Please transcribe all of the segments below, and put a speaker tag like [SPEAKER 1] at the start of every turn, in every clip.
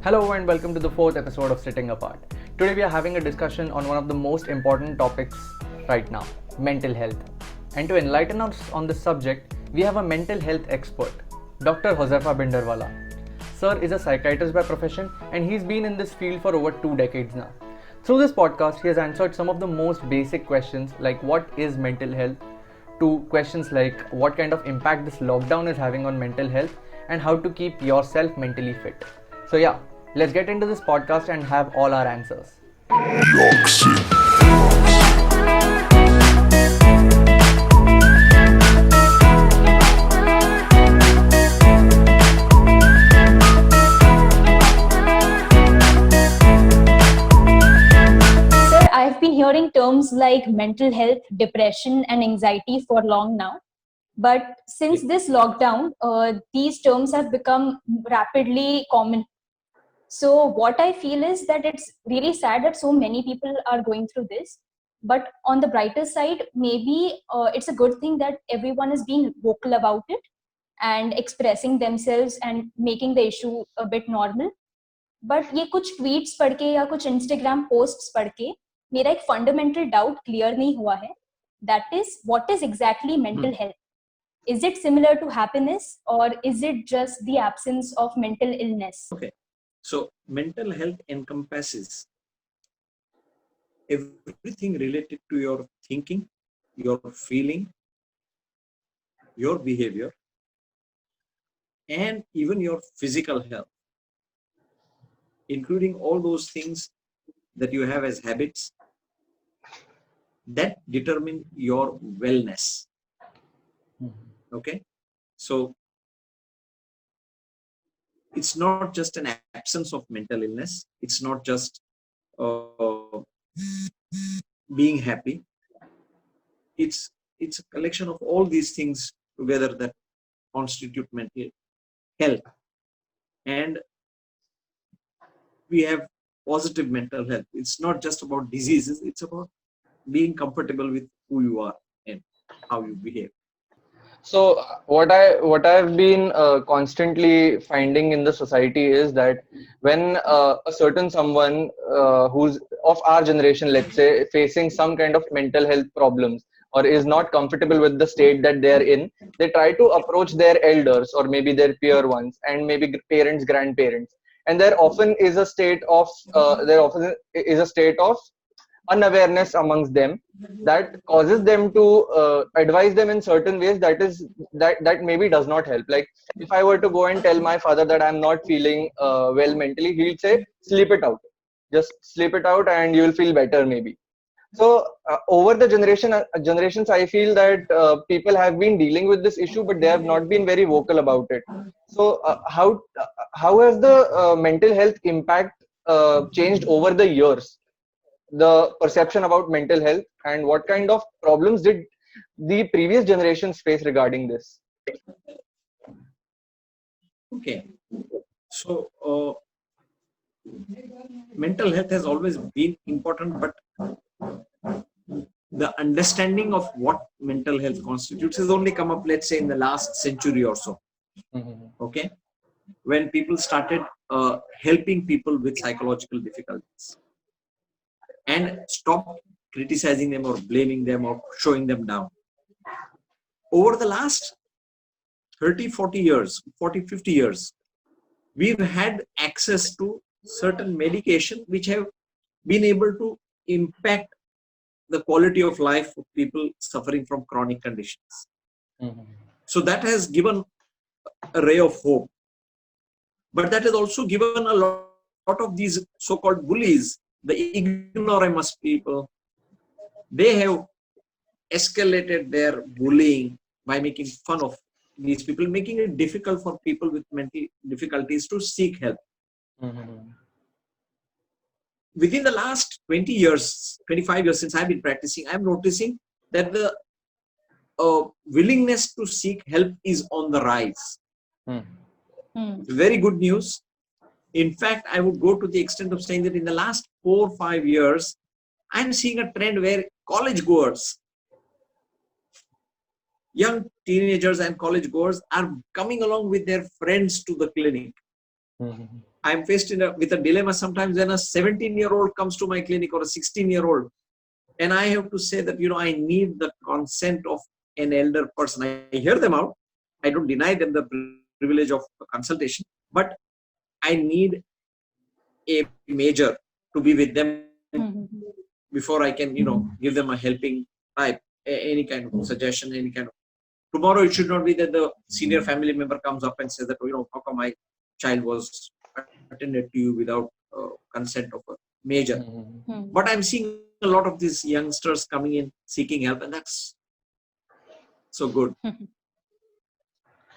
[SPEAKER 1] Hello and welcome to the fourth episode of Sitting Apart. Today we are having a discussion on one of the most important topics right now, mental health. And to enlighten us on this subject, we have a mental health expert, Dr. Josefa Binderwala. Sir is a psychiatrist by profession and he's been in this field for over 2 decades now. Through this podcast, he has answered some of the most basic questions like what is mental health, to questions like what kind of impact this lockdown is having on mental health and how to keep yourself mentally fit. So yeah, let's get into this podcast and have all our answers.
[SPEAKER 2] Sir, I've been hearing terms like mental health, depression, and anxiety for long now. But since this lockdown, these terms have become rapidly common. So, what I feel is that it's really sad that so many people are going through this. But on the brighter side, maybe it's a good thing that everyone is being vocal about it and expressing themselves and making the issue a bit normal. But ये कुछ tweets पढ़ के या कुछ Instagram posts पढ़ के मेरा एक फंडामेंटल डाउट क्लियर नहीं हुआ है. That is what is exactly mental health. Is it similar to happiness or is it just the absence of mental illness?
[SPEAKER 3] Okay, so mental health encompasses everything related to your thinking, your feeling, your behavior, and even your physical health, including all those things that you have as habits that determine your wellness. Okay, so it's not just an absence of mental illness. It's not just being happy. It's a collection of all these things together that constitute mental health. And we have positive mental health. It's not just about diseases. It's about being comfortable with who you are and how you behave.
[SPEAKER 1] So what I've been constantly finding in the society is that when a certain someone who's of our generation, let's say, facing some kind of mental health problems or is not comfortable with the state that they're in, they try to approach their elders or maybe their peer ones and maybe parents, grandparents, and there often is a state of unawareness amongst them that causes them to advise them in certain ways that maybe does not help. Like if I were to go and tell my father that I'm not feeling well mentally, he'll say sleep it out, just sleep it out and you will feel better maybe. So over the generations, I feel that people have been dealing with this issue but they have not been very vocal about it. So how has the mental health impact changed over the years, the perception about mental health, and what kind of problems did the previous generations face regarding this?
[SPEAKER 3] Okay, so mental health has always been important, but the understanding of what mental health constitutes has only come up, let's say, in the last century or so. Okay, when people started helping people with psychological difficulties and stopped criticizing them or blaming them or showing them down. Over the last 30, 40 years, 40, 50 years, we've had access to certain medication which have been able to impact the quality of life of people suffering from chronic conditions. So that has given a ray of hope. But that has also given a lot of these so-called bullies, the ignoramus people, they have escalated their bullying by making fun of these people, making it difficult for people with mental difficulties to seek help. Within the last 20 years, 25 years since I've been practicing, I'm noticing that the willingness to seek help is on the rise. Very good news. In fact, I would go to the extent of saying that in the last 4 or 5 years, I'm seeing a trend where college goers, young teenagers and college goers are coming along with their friends to the clinic. I'm faced with a dilemma sometimes when a 17-year-old comes to my clinic or a 16-year-old, and I have to say that, I need the consent of an elder person. I hear them out. I don't deny them the privilege of consultation, but I need a major to be with them before I can, give them a helping type, any kind of suggestion, any kind of. Tomorrow, it should not be that the senior family member comes up and says that, how come my child was attended to you without consent of a major. But I'm seeing a lot of these youngsters coming in seeking help, and that's so good.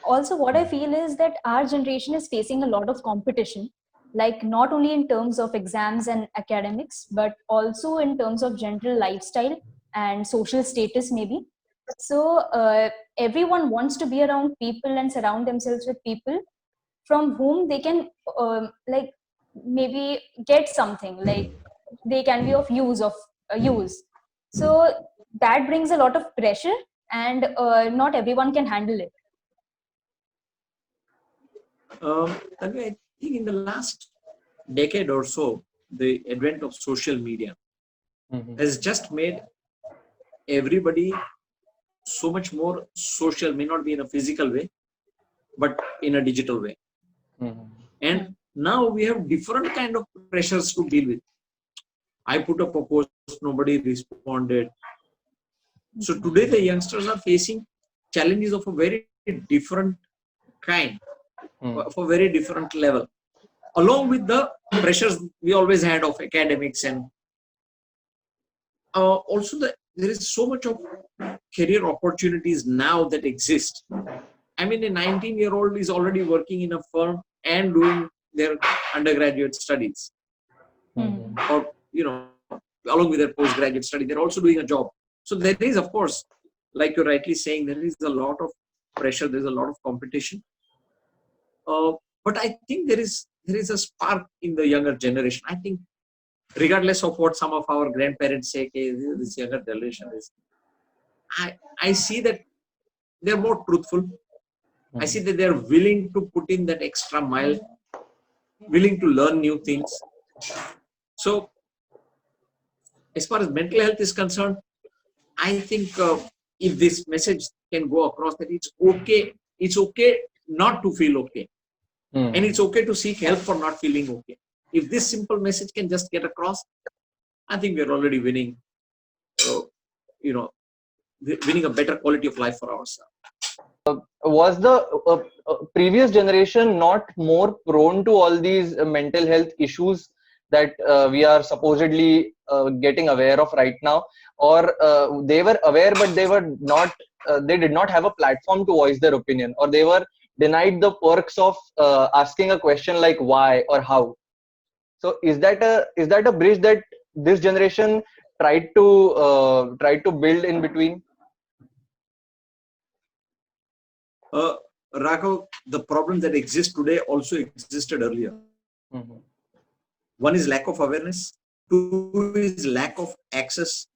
[SPEAKER 2] Also, what I feel is that our generation is facing a lot of competition, like not only in terms of exams and academics, but also in terms of general lifestyle and social status, maybe. So everyone wants to be around people and surround themselves with people from whom they can like maybe get something, like they can be of use. So that brings a lot of pressure, and not everyone can handle it.
[SPEAKER 3] I think in the last decade or so, the advent of social media has just made everybody so much more social, may not be in a physical way, but in a digital way. And now we have different kind of pressures to deal with. I put up a post, nobody responded. So today the youngsters are facing challenges of a very different kind, of a very different level, along with the pressures we always had of academics, and also there is so much of career opportunities now that exist. I mean, a 19-year-old is already working in a firm and doing their undergraduate studies, or along with their postgraduate study, they're also doing a job. So there is, of course, like you're rightly saying, there is a lot of pressure, there's a lot of competition. But I think there is a spark in the younger generation. I think, regardless of what some of our grandparents say, okay, this younger generation is, I see that they're more truthful. I see that they're willing to put in that extra mile, willing to learn new things. So, as far as mental health is concerned, I think if this message can go across that it's okay not to feel okay. And it's okay to seek help for not feeling okay. If this simple message can just get across, I think we're already winning, winning a better quality of life for ourselves.
[SPEAKER 1] Was the previous generation not more prone to all these mental health issues that we are supposedly getting aware of right now, or they were aware but they were not, they did not have a platform to voice their opinion, or they were denied the perks of asking a question like why or how? So is that a bridge that this generation tried to build in between?
[SPEAKER 3] Raghav, the problem that exists today also existed earlier. One is lack of awareness. Two is lack of access.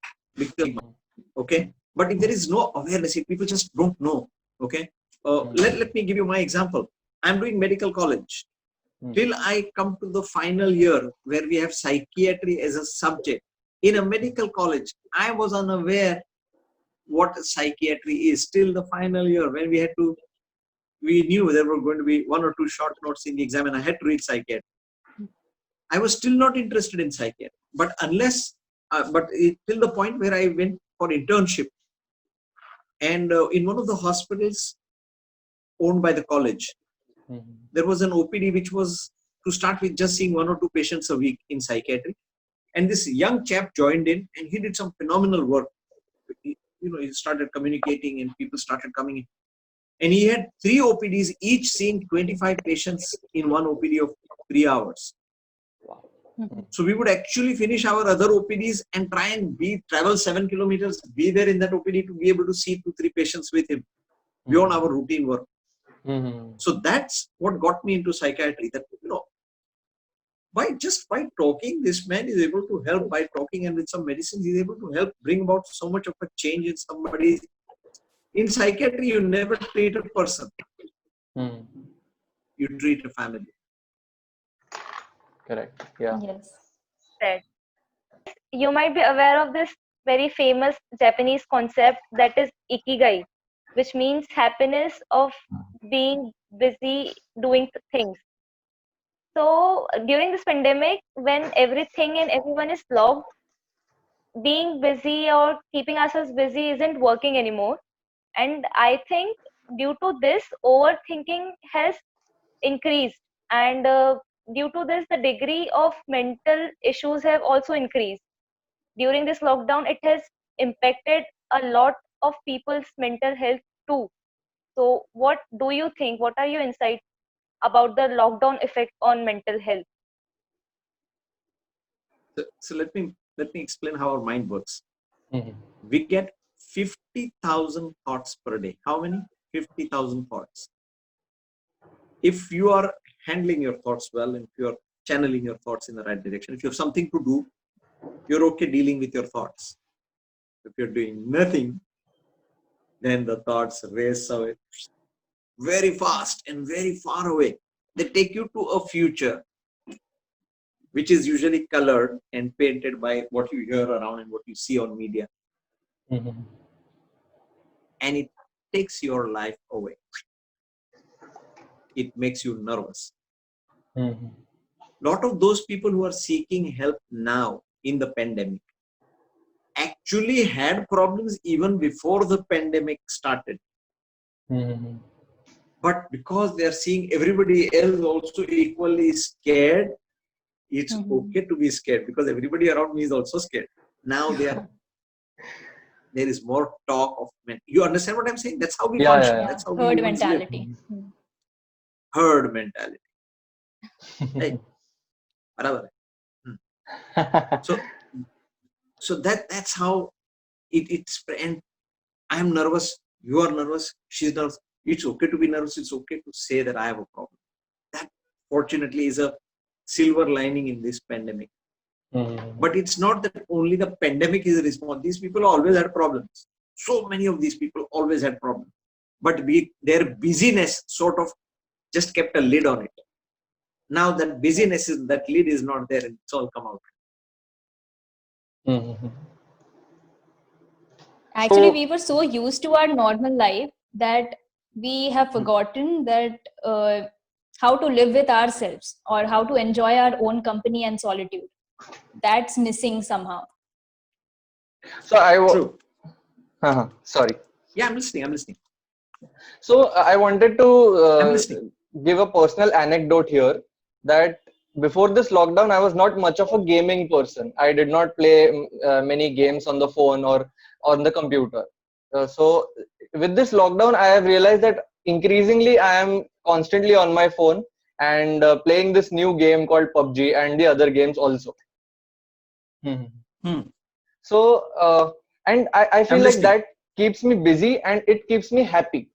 [SPEAKER 3] Okay, but if there is no awareness, if people just don't know, okay. Let me give you my example. I'm doing medical college. Till I come to the final year where we have psychiatry as a subject in a medical college, I was unaware what psychiatry is. Till the final year when we knew there were going to be 1 or 2 short notes in the exam and I had to read psychiatry. I was still not interested in psychiatry, but till the point where I went for internship, and in one of the hospitals owned by the college, there was an OPD which was to start with just seeing 1 or 2 patients a week in psychiatry, and this young chap joined in and he did some phenomenal work. He started communicating and people started coming in, and he had 3 OPDs, each seeing 25 patients in one OPD of 3 hours. So we would actually finish our other OPDs and try and travel 7 kilometers, be there in that OPD to be able to see 2-3 patients with him beyond our routine work. So that's what got me into psychiatry. That by talking, this man is able to help. By talking and with some medicines, he's able to help bring about so much of a change in somebody. In psychiatry, you never treat a person. You treat a family.
[SPEAKER 1] Correct. Yeah.
[SPEAKER 2] Yes.
[SPEAKER 4] Said. You might be aware of this very famous Japanese concept that is ikigai, which means happiness of being busy doing things. So during this pandemic, when everything and everyone is locked, being busy or keeping ourselves busy isn't working anymore. And I think due to this, overthinking has increased. And due to this, the degree of mental issues have also increased. During this lockdown, it has impacted a lot of people's mental health too. So, what do you think? What are your insights about the lockdown effect on mental health?
[SPEAKER 3] So let me explain how our mind works.
[SPEAKER 1] Mhm.
[SPEAKER 3] We get 50,000 thoughts per day. How many? 50,000 thoughts. If you are handling your thoughts well, and if you are channeling your thoughts in the right direction, if you have something to do, you're okay dealing with your thoughts. If you're doing nothing, then the thoughts race away very fast and very far away. They take you to a future which is usually colored and painted by what you hear around and what you see on media,
[SPEAKER 1] Mhm.
[SPEAKER 3] and it takes your life away. It makes you nervous.
[SPEAKER 1] Mhm.
[SPEAKER 3] Lot of those people who are seeking help now in the pandemic actually had problems even before the pandemic started.
[SPEAKER 1] Mhm.
[SPEAKER 3] But because they are seeing everybody else also equally scared, it's okay to be scared because everybody around me is also scared. Now there is more talk of men. You understand what I'm saying? That's how we
[SPEAKER 1] Yeah,
[SPEAKER 3] function.
[SPEAKER 1] yeah,
[SPEAKER 2] Yeah.
[SPEAKER 3] That's how we
[SPEAKER 2] Herd
[SPEAKER 3] humans live.
[SPEAKER 2] mentality.
[SPEAKER 3] Herd mentality.
[SPEAKER 1] yeah.
[SPEAKER 3] Hey, barabar hai. So that's how it's, and I'm nervous, you are nervous, she's nervous. It's okay to be nervous. It's okay to say that I have a problem. That fortunately is a silver lining in this pandemic.
[SPEAKER 1] Mhm.
[SPEAKER 3] But it's not that only the pandemic is a response. These people always had problems. So many of these people always had problems. But their busyness sort of just kept a lid on it. Now that busyness is, that lid is not there, and it's all come out.
[SPEAKER 1] Mhm.
[SPEAKER 2] Actually,
[SPEAKER 1] So,
[SPEAKER 2] we were so used to our normal life that we have forgotten that how to live with ourselves or how to enjoy our own company and solitude. That's missing somehow.
[SPEAKER 1] so
[SPEAKER 3] True.
[SPEAKER 1] sorry.
[SPEAKER 3] Yeah, I'm listening.
[SPEAKER 1] So I wanted to
[SPEAKER 3] I'm listening.
[SPEAKER 1] give a personal anecdote here that before this lockdown, I was not much of a gaming person. I did not play many games on the phone or on the computer. So with this lockdown, I have realized that increasingly I am constantly on my phone and playing this new game called PUBG and the other games also. Mhm.
[SPEAKER 3] Hmm.
[SPEAKER 1] So and I
[SPEAKER 3] I'm
[SPEAKER 1] feel like
[SPEAKER 3] listening.
[SPEAKER 1] that keeps me busy and it keeps me happy.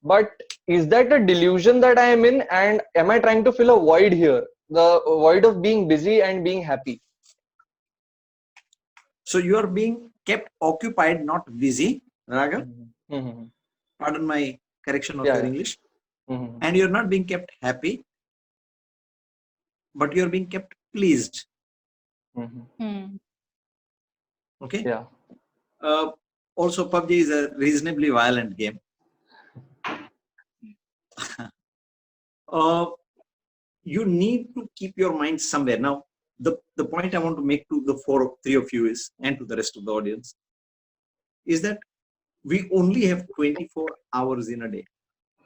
[SPEAKER 1] But is that a delusion that I am in, and am I trying to fill a void here? The void of being busy and being happy.
[SPEAKER 3] So you are being kept occupied, not busy, Raghav.
[SPEAKER 1] Mm-hmm.
[SPEAKER 3] Pardon my correction of
[SPEAKER 1] Yeah,
[SPEAKER 3] your
[SPEAKER 1] yeah.
[SPEAKER 3] English.
[SPEAKER 1] Mm-hmm.
[SPEAKER 3] And you're not being kept happy, but you're being kept pleased.
[SPEAKER 1] Mm-hmm.
[SPEAKER 3] Okay.
[SPEAKER 1] Yeah.
[SPEAKER 3] Also, PUBG is a reasonably violent game. You need to keep your mind somewhere. Now, the point I want to make to the three of you is, and to the rest of the audience, is that we only have 24 hours in a day.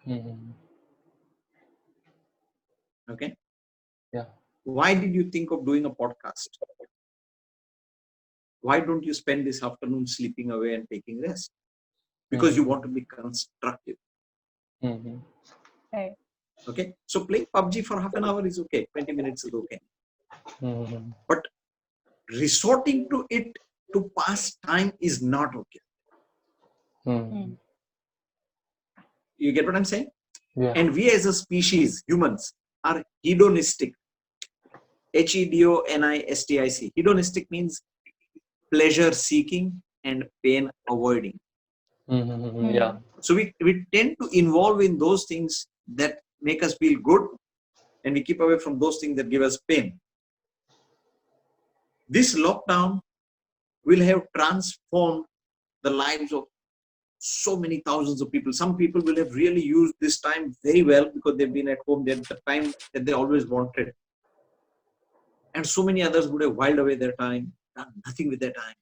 [SPEAKER 1] Mm-hmm.
[SPEAKER 3] Okay.
[SPEAKER 1] Yeah.
[SPEAKER 3] Why did you think of doing a podcast? Why don't you spend this afternoon sleeping away and taking rest? Because you want to be constructive.
[SPEAKER 1] Mm-hmm.
[SPEAKER 2] Right.
[SPEAKER 3] Okay. So playing PUBG for half an hour is okay. 20 minutes is okay.
[SPEAKER 1] Mm-hmm.
[SPEAKER 3] But resorting to it to pass time is not okay.
[SPEAKER 1] Mm-hmm.
[SPEAKER 3] You get what I'm saying?
[SPEAKER 1] Yeah.
[SPEAKER 3] And we as a species, humans, are hedonistic. Hedonistic. Hedonistic means pleasure seeking and pain avoiding.
[SPEAKER 1] Mm-hmm. Yeah.
[SPEAKER 3] So we tend to involve in those things that make us feel good, and we keep away from those things that give us pain. This lockdown will have transformed the lives of so many thousands of people. Some people will have really used this time very well because they've been at home. They had the time that they always wanted. And so many others would have whiled away their time, done nothing with their time,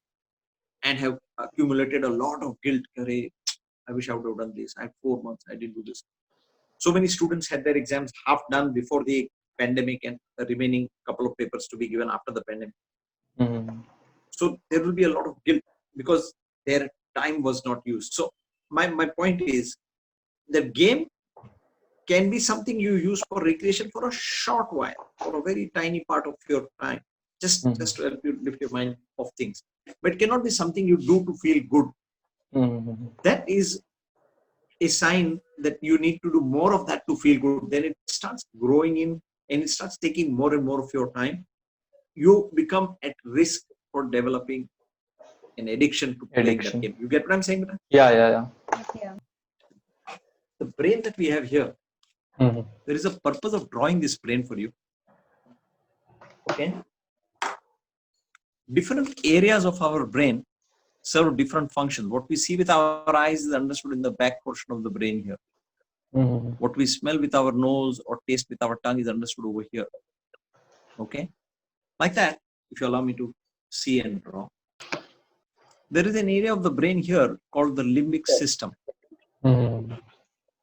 [SPEAKER 3] and have accumulated a lot of guilt. I wish I would have done this. I had 4 months, I didn't do this. So many students had their exams half done before the pandemic and the remaining couple of papers to be given after the pandemic. So there will be a lot of guilt because their time was not used. So my point is that game can be something you use for recreation for a short while, for a very tiny part of your time, just to help you lift your mind off things. But it cannot be something you do to feel good. That is a sign that you need to do more of that to feel good. Then it starts growing in and it starts taking more and more of your time. You become at risk for developing an addiction to playing that game. You get what I'm saying?
[SPEAKER 1] Yeah.
[SPEAKER 3] The brain that we have here, there is a purpose of drawing this brain for you. Okay. Different areas of our brain serve different functions. What we see with our eyes is understood in the back portion of the brain here. What we smell with our nose or taste with our tongue is understood over here. Okay. Like that, if you allow me to see and draw. There is an area of the brain here called the limbic system.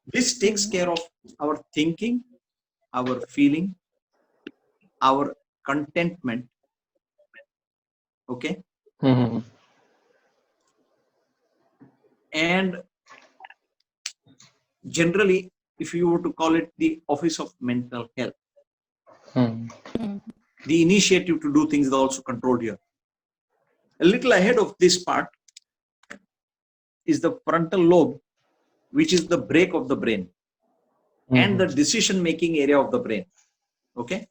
[SPEAKER 3] This takes care of our thinking, our feeling, our contentment. Okay. And generally, if you were to call it the Office of Mental Health, the initiative to do things is also controlled here. A little ahead of this part is the frontal lobe, which is the brake of the brain and the decision-making area of the brain. Okay.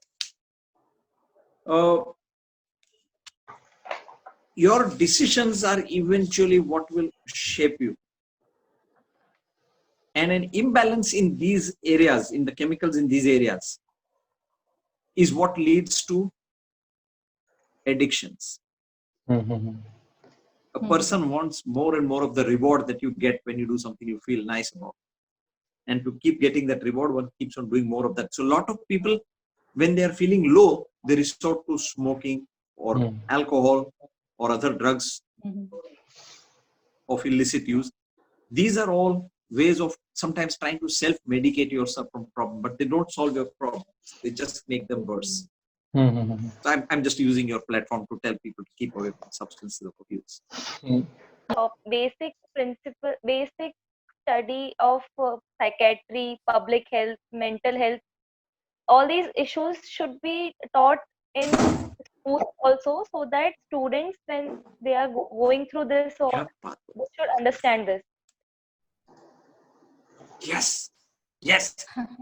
[SPEAKER 3] Your decisions are eventually what will shape you. And an imbalance in these areas, in the chemicals in these areas, is what leads to addictions. A person wants more and more of the reward that you get when you do something you feel nice about. And to keep getting that reward, one keeps on doing more of that. So a lot of people, when they are feeling low, they resort to smoking or alcohol or other drugs of illicit use. These are all ways of sometimes trying to self-medicate yourself from problem, but they don't solve your problems. They just make them worse. So I'm just using your platform to tell people to keep away from substances of abuse.
[SPEAKER 4] Basic principle, basic study of psychiatry, public health, mental health, all these issues should be taught in school also, so that students, when they are going through this, or they should understand this.
[SPEAKER 3] Yes.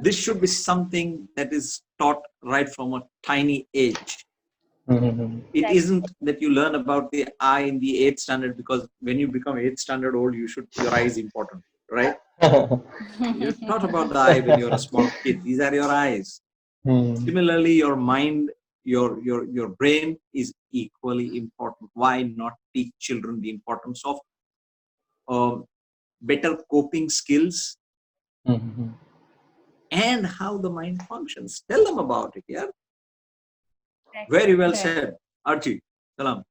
[SPEAKER 3] This should be something that is taught right from a tiny age. It isn't that you learn about the eye in the 8th standard, because when you become 8th standard old, your eye is important, right? You're taught about the eye when you're a small kid. These are your eyes. Similarly, your mind, your brain is equally important. Why not teach children the importance of better coping skills and how the mind functions? Tell them about it, yeah? Very well said. Archie, salam.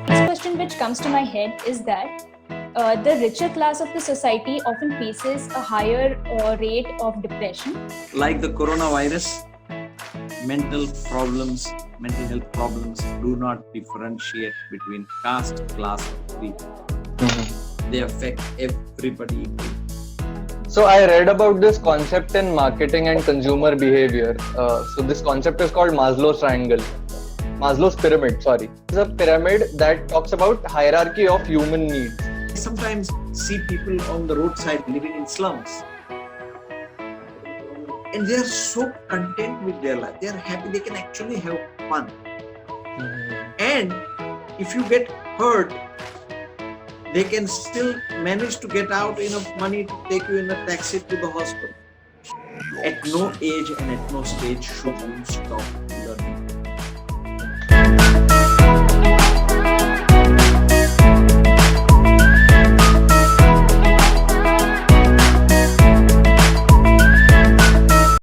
[SPEAKER 2] Next question which comes to my head is that the richer class of the society often faces a higher rate of depression.
[SPEAKER 3] Like the coronavirus, mental health problems do not differentiate between caste, class, or creed. They affect everybody.
[SPEAKER 1] So I read about this concept in marketing and consumer behavior. So this concept is called Maslow's pyramid. It's a pyramid that talks about hierarchy of human needs.
[SPEAKER 3] I sometimes see people on the roadside living in slums, and they are so content with their life. They are happy. They can actually have fun. And if you get hurt, they can still manage to get out enough money to take you in a taxi to the hospital. At no age and at no stage should you stop